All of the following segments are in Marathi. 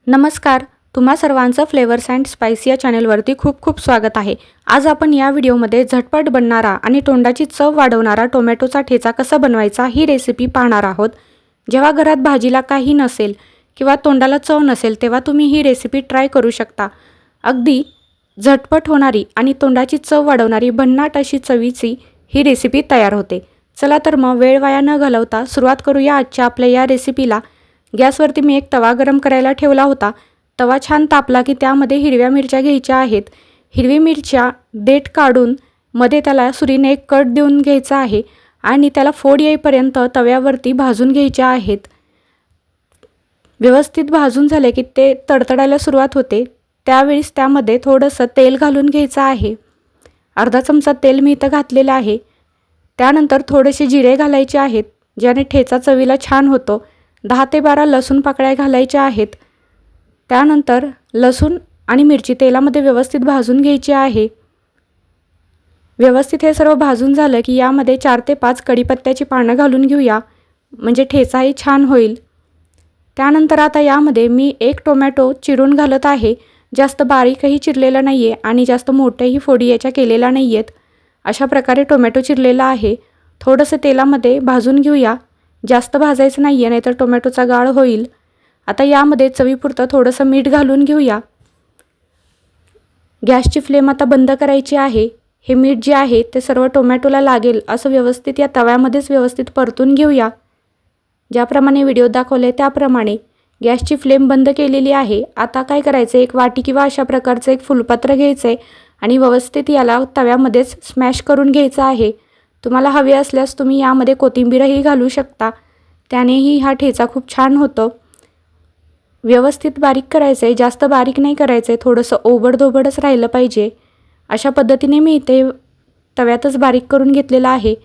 नमस्कार, तुम्हा सर्वांचं फ्लेवर्स अँड स्पाइस या चॅनलवरती खूप खूप स्वागत आहे। आज आपण या व्हिडिओमध्ये झटपट बनणारा आणि तोंडाची चव वाढवणारा टोमॅटोचा ठेचा कसा बनवायचा ही रेसिपी पाहणार आहोत। जेव्हा घरात भाजीला काही नसेल किंवा तोंडाला चव नसेल तेव्हा तुम्ही ही रेसिपी ट्राय करू शकता। अगदी झटपट होणारी आणि तोंडाची चव वाढवणारी भन्नाट अशी चवीची ही रेसिपी तयार होते। चला तर मग वेळ वाया न घालवता सुरुवात करूया आजच्या आपल्या या रेसिपीला। गॅसवरती मी एक तवा गरम करायला ठेवला होता। तवा छान तापला की त्यामध्ये हिरव्या मिरच्या घ्यायच्या आहेत। हिरवी मिरच्या देठ काढून मध्ये त्याला सुरीने एक कट देऊन घ्यायचा आहे आणि त्याला फोड येईपर्यंत तव्यावरती भाजून घ्यायच्या आहेत। व्यवस्थित भाजून झाले की ते तडतडायला सुरुवात होते, त्यावेळेस त्यामध्ये थोडंसं तेल घालून घ्यायचं आहे। अर्धा चमचा तेल मी इथं घातलेलं आहे। त्यानंतर थोडेसे जिरे घालायचे आहेत, ज्याने ठेचा चवीला छान होतो। 10 ते 12 लसूण पाकळ्या घालायच्या आहेत। त्यानंतर लसूण आणि मिरची तेलामध्ये व्यवस्थित भाजून घ्यायची आहे। व्यवस्थित हे सर्व भाजून झालं की यामध्ये 4 ते 5 कढीपत्त्याची पानं घालून घेऊया, म्हणजे ठेचाही छान होईल। त्यानंतर आता यामध्ये मी एक टोमॅटो चिरून घालत आहे। जास्त बारीकही चिरलेला नाही आहे आणि जास्त मोठ्याही फोडी याच्या केलेल्या नाही आहेत। अशा प्रकारे टोमॅटो चिरलेला आहे। थोडंसं तेलामध्ये भाजून घेऊया, जास्त भाजायचं नाही आहे नाहीतर टोमॅटोचा गाळ होईल। आता यामध्ये चवीपुरतं थोडंसं मीठ घालून घेऊया। गॅसची फ्लेम आता बंद करायची आहे। हे मीठ जे आहे ते सर्व टोमॅटोला लागेल असं व्यवस्थित या तव्यामध्येच व्यवस्थित परतून घेऊया। ज्याप्रमाणे व्हिडिओ दाखवले त्याप्रमाणे गॅसची फ्लेम बंद केलेली आहे। आता काय करायचं, एक वाटी किंवा अशा प्रकारचं एक फुलपात्र घ्यायचं आहे आणि व्यवस्थित याला तव्यामध्येच स्मॅश करून घ्यायचं आहे। तुम्हाला हवे असल्यास तुम्ही यामध्ये कोथिंबीरही घालू शकता, त्यानेही हा ठेचा खूप छान होतो। व्यवस्थित बारीक करायचं आहे, जास्त बारीक नाही करायचं आहे, थोडंसं ओबडधोबडच राहिलं पाहिजे। अशा पद्धतीने मी इथे तव्यातच बारीक करून घेतलेला आहे।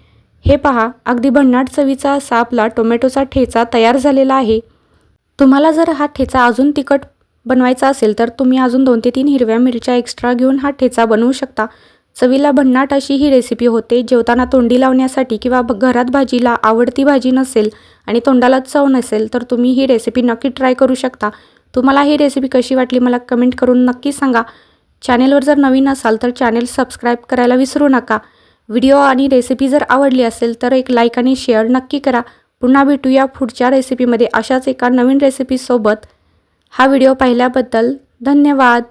हे पहा, अगदी भन्नाट चवीचा असा आपला टोमॅटोचा ठेचा तयार झालेला आहे। तुम्हाला जर हा ठेचा अजून तिखट बनवायचा असेल तर तुम्ही अजून 2 ते 3 हिरव्या मिरच्या एक्स्ट्रा घेऊन हा ठेचा बनवू शकता। चवीला भन्नाट अशी ही रेसिपी होते। जेवताना तोंडी लावण्यासाठी किंवा घरात भाजीला आवडती भाजी नसेल आणि तोंडाला चव नसेल तर तुम्ही ही रेसिपी नक्की ट्राय करू शकता। तुम्हाला ही रेसिपी कशी वाटली मला कमेंट करून नक्की सांगा। चॅनेलवर जर नवीन असाल तर चॅनेल सबस्क्राईब करायला विसरू नका। व्हिडिओ आणि रेसिपी जर आवडली असेल तर एक लाईक आणि शेअर नक्की करा। पुन्हा भेटूया पुढच्या रेसिपीमध्ये अशाच एका नवीन रेसिपीसोबत। हा व्हिडिओ पाहिल्याबद्दल धन्यवाद।